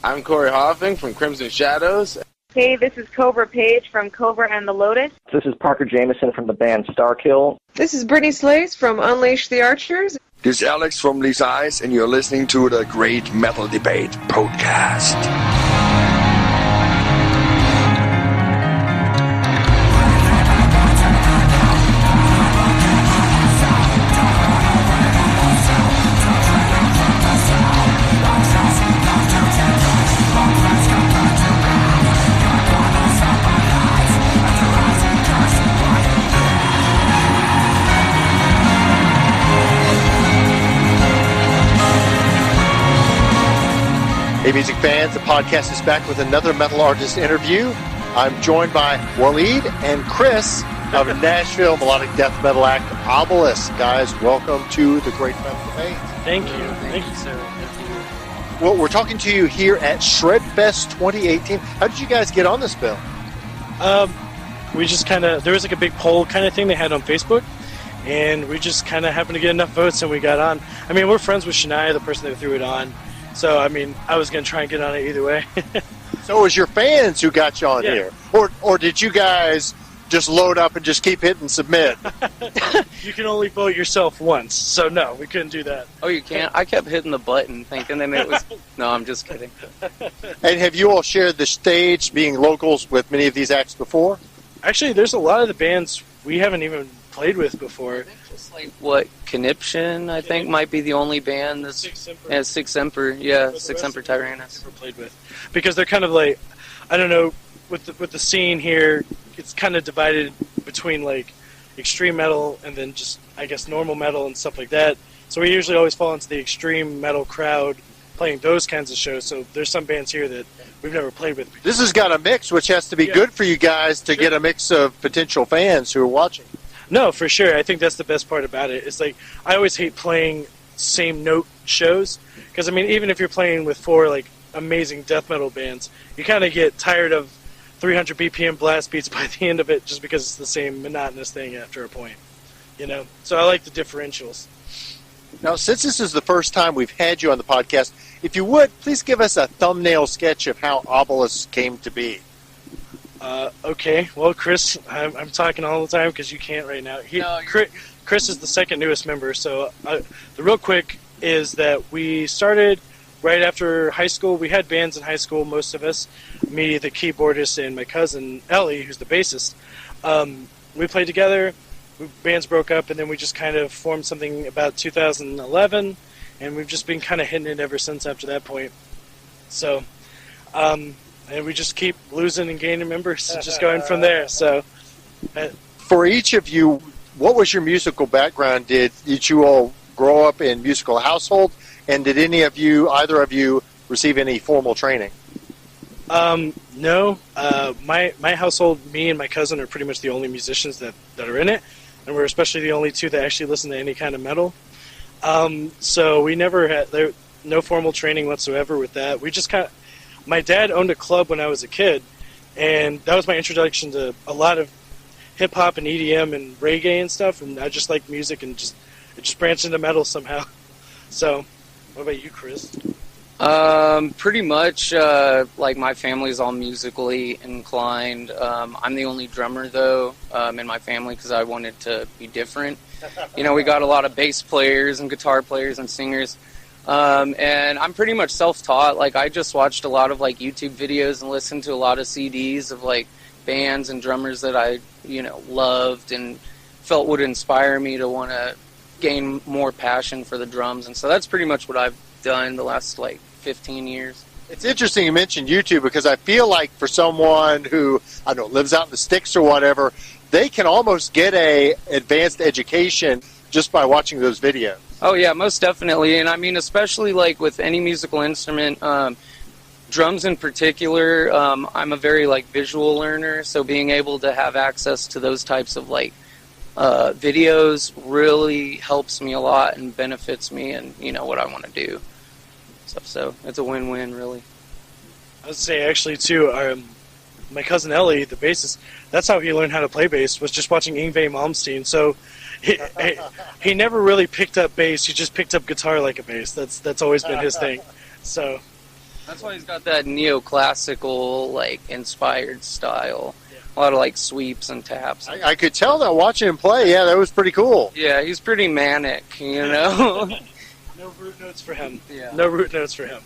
I'm Corey Hoffing from Crimson Shadows. Hey, this is Cobra Page from Cobra and the Lotus. This is Parker Jameson from the band Starkill. This is Brittany Slays from Unleash the Archers. This is Alex from Lisa Eyes, and you're listening to the Great Metal Debate Podcast. Hey music fans, the podcast is back with another metal artist interview. I'm joined by Waleed and Chris of Nashville melodic death metal act Obelisk. Guys, welcome to the Great Metal Debate. Thank you. Thank you, sir. Thank you. Well, we're talking to you here at Shredfest 2018. How did you guys get on this bill? We just there was like a big poll kind of thing they had on Facebook, and we just kind of happened to get enough votes and we got on. I mean, we're friends with Shania, the person that threw it on. So, I mean, I was going to try and get on it either way. So it was your fans who got you on here? Or did you guys just load up and just keep hitting submit? You can only vote yourself once. So, no, we couldn't do that. Oh, you can't? I kept hitting the button thinking that it was... No, I'm just kidding. And have you all shared the stage, being locals, with many of these acts before? Actually, there's a lot of the bands we haven't even played with before. Just like what Conniption, I think, might be the only band that's Six Emperor, Six Emperor Tyrannus. Never played with, because they're kind of like, I don't know, with the scene here, it's kind of divided between like extreme metal and then just I guess normal metal and stuff like that. So we usually always fall into the extreme metal crowd playing those kinds of shows. So there's some bands here that we've never played with before. This has got a mix, which has to be good for you guys to get a mix of potential fans who are watching. No, for sure. I think that's the best part about it. It's like, I always hate playing same note shows, because I mean, even if you're playing with four like amazing death metal bands, you kind of get tired of 300 BPM blast beats by the end of it, just because it's the same monotonous thing after a point, you know? So I like the differentials. Now, since this is the first time we've had you on the podcast, if you would, please give us a thumbnail sketch of how Obelisk came to be. Okay, well, Chris, I'm talking all the time because you can't right now. Chris is the second newest member, so the real quick is that we started right after high school. We had bands in high school, most of us, me, the keyboardist, and my cousin, Ellie, who's the bassist. We played together, bands broke up, and then we just kind of formed something about 2011, and we've just been kind of hitting it ever since after that point. So, and we just keep losing and gaining members and just going from there. So, for each of you, what was your musical background? Did you all grow up in musical household? And did either of you, receive any formal training? No. My household, me and my cousin are pretty much the only musicians that are in it. And we're especially the only two that actually listen to any kind of metal. So we never had no formal training whatsoever with that. We just my dad owned a club when I was a kid, and that was my introduction to a lot of hip-hop and EDM and reggae and stuff, and I just liked music, and it just branched into metal somehow. So, what about you, Chris? Pretty much, like, my family's all musically inclined. I'm the only drummer, though, in my family, because I wanted to be different. You know, we got a lot of bass players and guitar players and singers. And I'm pretty much self-taught. Like, I just watched a lot of, like, YouTube videos and listened to a lot of CDs of, like, bands and drummers that I, loved and felt would inspire me to want to gain more passion for the drums. And so that's pretty much what I've done the last, 15 years. It's interesting you mentioned YouTube, because I feel like for someone who, I don't know, lives out in the sticks or whatever, they can almost get a advanced education just by watching those videos. Oh, yeah, most definitely. And I mean, especially with any musical instrument, drums in particular, I'm a very visual learner, so being able to have access to those types of videos really helps me a lot and benefits me and what I want to do. So it's a win-win, really. I would say actually too, my cousin Ellie, the bassist, that's how he learned how to play bass, was just watching Yngwie Malmsteen. So he never really picked up bass. He just picked up guitar like a bass. That's always been his thing. So That's why he's got that neoclassical, like, inspired style. Yeah. A lot of, like, sweeps and taps. I could tell that watching him play. Yeah, that was pretty cool. Yeah, he's pretty manic, you know? No root notes for him. Yeah. No root notes for him.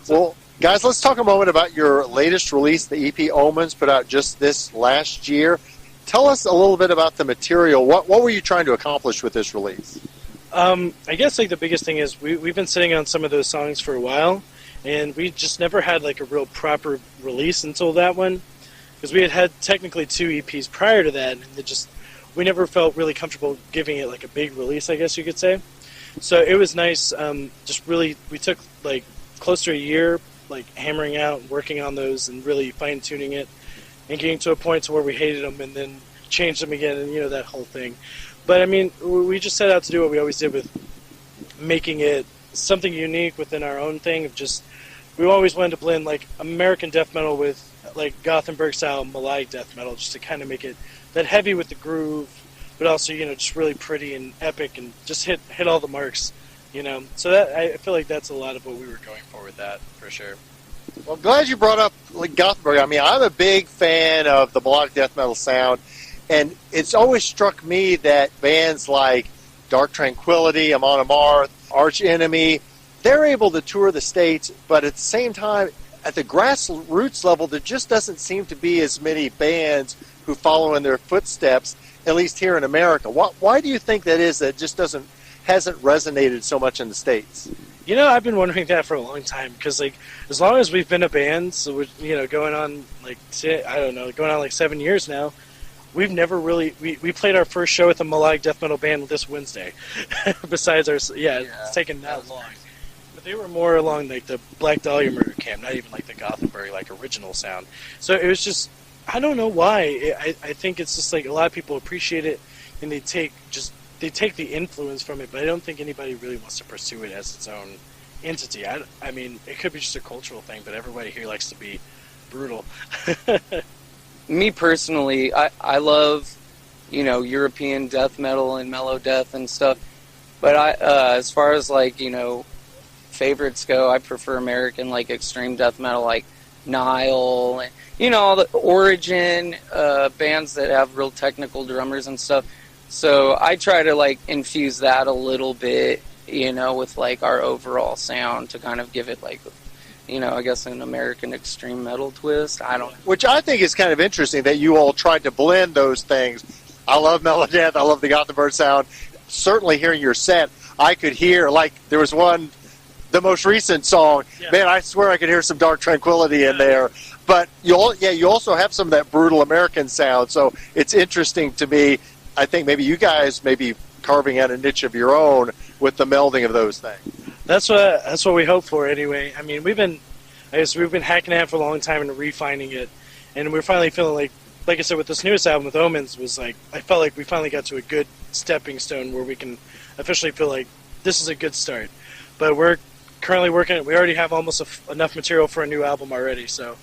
Well, guys, let's talk a moment about your latest release, the EP Omens, put out just this last year. Tell us a little bit about the material. What were you trying to accomplish with this release? I guess like the biggest thing is we've been sitting on some of those songs for a while, and we just never had like a real proper release until that one, because we had technically 2 EPs prior to that, and we never felt really comfortable giving it like a big release, I guess you could say. So it was nice. We took like close to a year, like hammering out and working on those and really fine tuning it, and getting to a point to where we hated them and then changed them again, and that whole thing. But I mean, we just set out to do what we always did with making it something unique within our own thing. We always wanted to blend like American death metal with like Gothenburg style melodic death metal, just to kind of make it that heavy with the groove, but also just really pretty and epic and just hit all the marks. So that I feel like that's a lot of what we were going for with that, for sure. Well, I'm glad you brought up like Gothenburg. I mean, I'm a big fan of the melodic death metal sound, and it's always struck me that bands like Dark Tranquillity, Amon Amarth, Arch Enemy, they're able to tour the States, but at the same time, at the grassroots level, there just doesn't seem to be as many bands who follow in their footsteps, at least here in America. Why do you think that is, that it just hasn't resonated so much in the States? I've been wondering that for a long time, because like as long as we've been a band, so we're, going on like going on like 7 years now, we've never really we played our first show with a melodic death metal band this Wednesday. Besides it's taken that long, but they were more along like the Black Dahlia murder camp, not even like the Gothenburg like original sound. So it was just, I don't know why. I think it's just like a lot of people appreciate it, and they take the influence from it, but I don't think anybody really wants to pursue it as its own entity. I mean, it could be just a cultural thing, but everybody here likes to be brutal. Me personally, I love, European death metal and mellow death and stuff, but as far as like, favorites go, I prefer American like extreme death metal, like Nile, and, all the Origin, bands that have real technical drummers and stuff. So I try to like infuse that a little bit, with like our overall sound to kind of give it like, I guess an American extreme metal twist. Which I think is kind of interesting that you all tried to blend those things. I love Melodeath. I love the Gothenburg sound. Certainly hearing your set, I could hear, like, there was the most recent song. Yeah. Man, I swear I could hear some Dark Tranquillity in there. But you also have some of that brutal American sound. So it's interesting to me. I think maybe you guys may be carving out a niche of your own with the melding of those things. That's what we hope for anyway. I mean, we've been hacking at it for a long time and refining it, and we're finally feeling like I said, with this newest album with Omens, was like, I felt like we finally got to a good stepping stone where we can officially feel like this is a good start. But we're currently working it. We already have almost enough material for a new album already. So,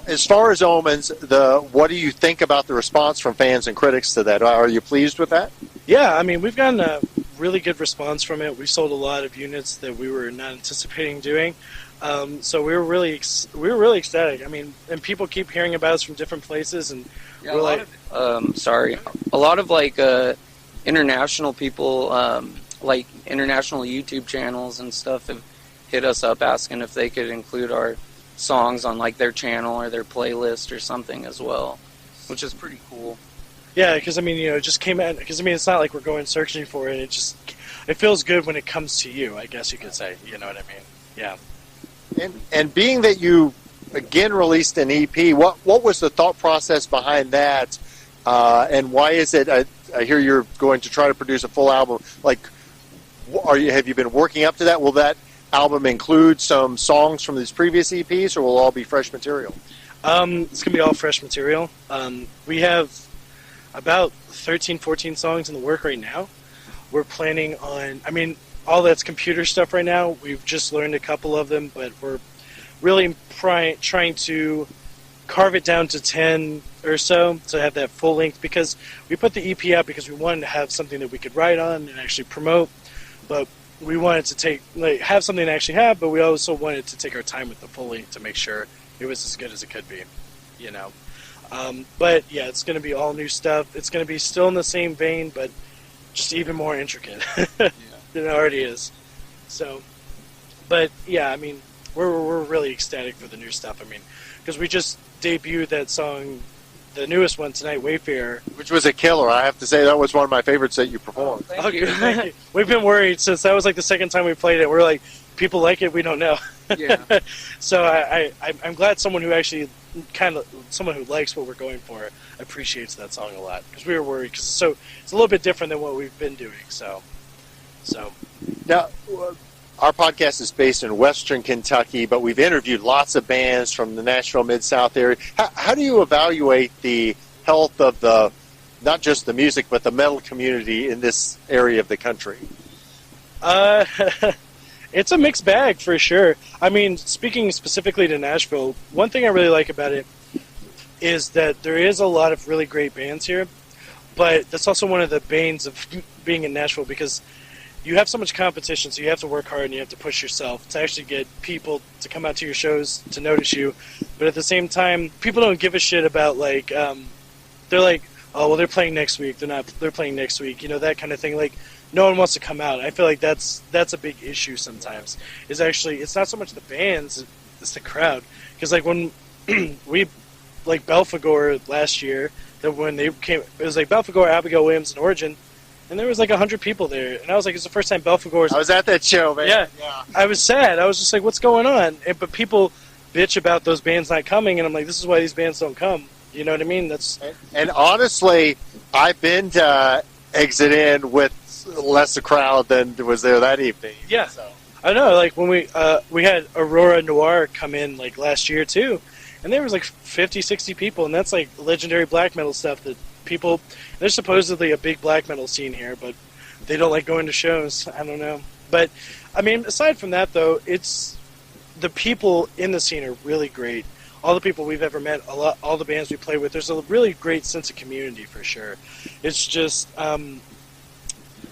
as far as Omens, what do you think about the response from fans and critics to that? Are you pleased with that? Yeah, I mean, we've gotten a really good response from it. We sold a lot of units that we were not anticipating doing. So we were really ecstatic. I mean, and people keep hearing about us from different places, and we're like, a lot of like international people, like international YouTube channels and stuff, have hit us up asking if they could include our songs on like their channel or their playlist or something as well, which is pretty cool. Yeah, because I mean, it just came out. Because I mean, it's not like we're going searching for it. It feels good when it comes to you, I guess you could say. You know what I mean? Yeah. And being that you again released an EP, what was the thought process behind that? And why is it? I hear you're going to try to produce a full album. Like, have you been working up to that? Will that album include some songs from these previous EPs, or will it all be fresh material? It's gonna be all fresh material. We have about 13, 14 songs in the work right now. We're planning on, I mean, all that's computer stuff right now. We've just learned a couple of them, but we're really trying to carve it down to 10 or so to have that full length, because we put the EP out because we wanted to have something that we could write on and actually promote. But we wanted to have something to actually have, but we also wanted to take our time with the Foley to make sure it was as good as it could be, you know. But yeah, it's going to be all new stuff. It's going to be still in the same vein, but just even more intricate than it already is. So, but yeah, I mean, we're really ecstatic for the new stuff. I mean, because we just debuted that song, the newest one tonight, Wayfarer, which was a killer. I have to say that was one of my favorites that you performed. Thank you. Thank you. We've been worried since that was like the second time we played it. We're like, people like it, we don't know. Yeah. So I'm glad someone who actually someone who likes what we're going for appreciates that song a lot, because we were worried. It's a little bit different than what we've been doing. So now, our podcast is based in Western Kentucky, but we've interviewed lots of bands from the Nashville Mid-South area. How do you evaluate the health of not just the music, but the metal community in this area of the country? It's a mixed bag for sure. I mean, speaking specifically to Nashville, one thing I really like about it is that there is a lot of really great bands here, but that's also one of the banes of being in Nashville, because you have so much competition, so you have to work hard and you have to push yourself to actually get people to come out to your shows, to notice you. But at the same time, people don't give a shit about, like, they're like, oh, well, they're playing next week, they're playing next week, you know, that kind of thing. Like, no one wants to come out. I feel like that's a big issue sometimes. Is actually, it's not so much the bands, it's the crowd. Because like when we, like Belphegor last year, that when they came, it was like Belphegor, Abigail Williams, and Origin, and there was like 100 people there. And I was like, it's the first time Belphegor. I was at that show, man. Yeah. I was sad. I was just like, what's going on? But people bitch about those bands not coming, and I'm like, this is why these bands don't come. You know what I mean? And honestly, I've been to Exit In with less a crowd than was there that evening. Yeah, so. I know. Like when we had Aurora Noir come in like last year too, and there was like 50, 60 people, and that's like legendary black metal stuff that people. There's supposedly a big black metal scene here, but they don't like going to shows. I don't know, but I mean, aside from that though, it's the people in the scene are really great. All the people we've ever met, all the bands we play with, there's a really great sense of community for sure. It's just.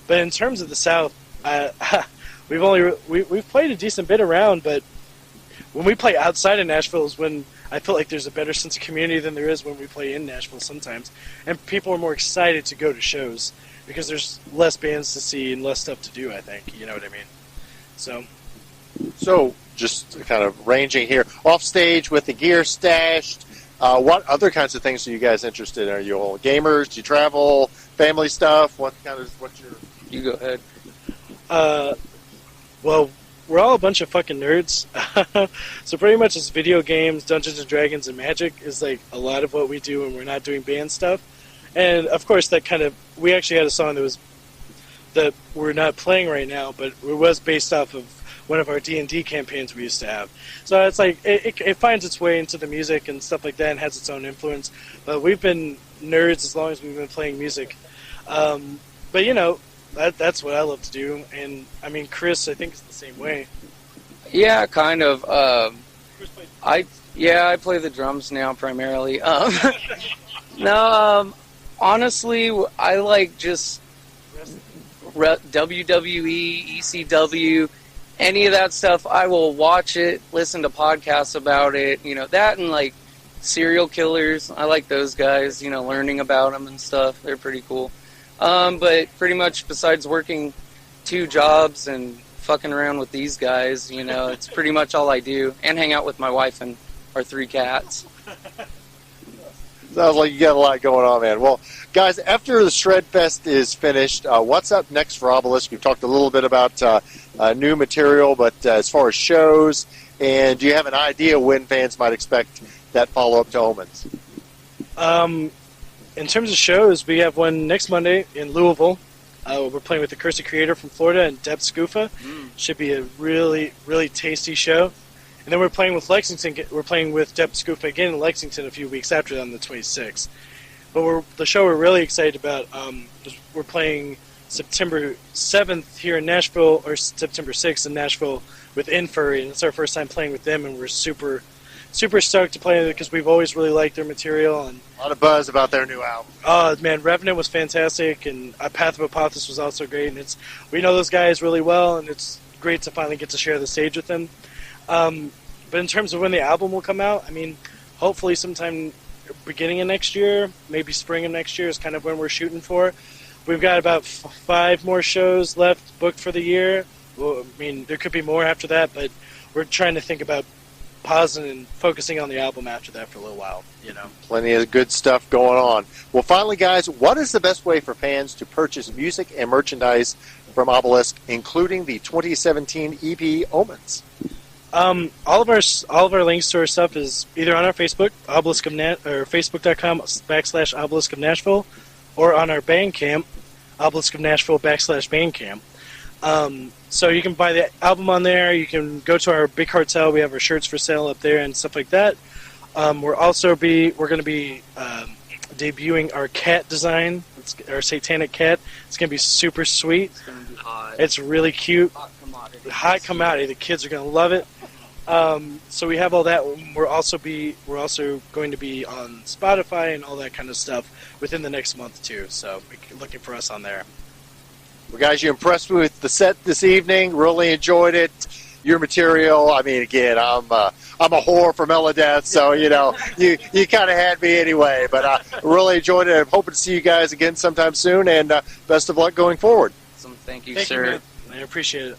But in terms of the South, we've played a decent bit around, but when we play outside of Nashville is when I feel like there's a better sense of community than there is when we play in Nashville sometimes. And people are more excited to go to shows because there's less bands to see and less stuff to do, I think. You know what I mean? So just kind of ranging here, off stage with the gear stashed, what other kinds of things are you guys interested in? Are you all gamers? Do you travel? Family stuff? What's your... You go ahead. Well, we're all a bunch of fucking nerds. So pretty much it's video games, Dungeons and Dragons, and Magic is like a lot of what we do when we're not doing band stuff. And of course that we actually had a song that we're not playing right now, but it was based off of one of our D&D campaigns we used to have. So it's like, it finds its way into the music and stuff like that and has its own influence. But we've been nerds as long as we've been playing music. But you know, that's what I love to do. And I mean, Chris, I think it's the same way. Yeah, kind of. I play the drums now primarily. Honestly, I like just WWE, ECW, any of that stuff. I will watch it, listen to podcasts about it, you know, that and like serial killers. I like those guys, you know, learning about them and stuff. They're pretty cool. But pretty much besides working 2 jobs and fucking around with these guys, you know, it's pretty much all I do. And hang out with my wife and our 3 cats. Sounds like you got a lot going on, man. Well, guys, after the Shred Fest is finished, what's up next for Obelisk? We've talked a little bit about new material, but as far as shows, and do you have an idea when fans might expect that follow-up to Omens? In terms of shows, we have one next Monday in Louisville. We're playing with the Cursed Creator from Florida and Deb Scoofa. Should be a really, really tasty show. And then we're playing with Lexington. We're playing with Deb Scoofa again in Lexington a few weeks after that on the 26th. But the show we're really excited about, we're playing September 7th here in Nashville, or September 6th in Nashville with Infurry. And it's our first time playing with them, and we're super super stoked to play it because we've always really liked their material. And a lot of buzz about their new album. Oh man, Revenant was fantastic, and Path of Apophis was also great. And we know those guys really well, and it's great to finally get to share the stage with them. But in terms of when the album will come out, I mean, hopefully sometime beginning of next year, maybe spring of next year is kind of when we're shooting for. We've got about 5 more shows left booked for the year. Well, I mean, there could be more after that, but we're trying to think about pausing and focusing on the album after that for a little while, you know. Plenty of good stuff going on. Well, finally, guys, what is the best way for fans to purchase music and merchandise from Obelisk, including the 2017 EP Omens? All of our links to our stuff is either on our Facebook, Obelisk of or Facebook.com/Obelisk of Nashville, or on our Bandcamp, Obelisk of Nashville /Bandcamp. So you can buy the album on there. You can go to our big cartel. We have our shirts for sale up there and stuff like that. We're going to be debuting our cat design. It's our satanic cat. It's going to be super sweet. It's going to be hot. It's really cute. Hot commodity. The kids are going to love it. So we have all that. We're also going to be on Spotify and all that kind of stuff within the next month too. So looking for us on there. Well, guys, you impressed me with the set this evening. Really enjoyed it. Your material. I mean, again, I'm a whore for Melodeath, so you know you kind of had me anyway. But I really enjoyed it. I'm hoping to see you guys again sometime soon, and best of luck going forward. Thank you, sir. I appreciate it.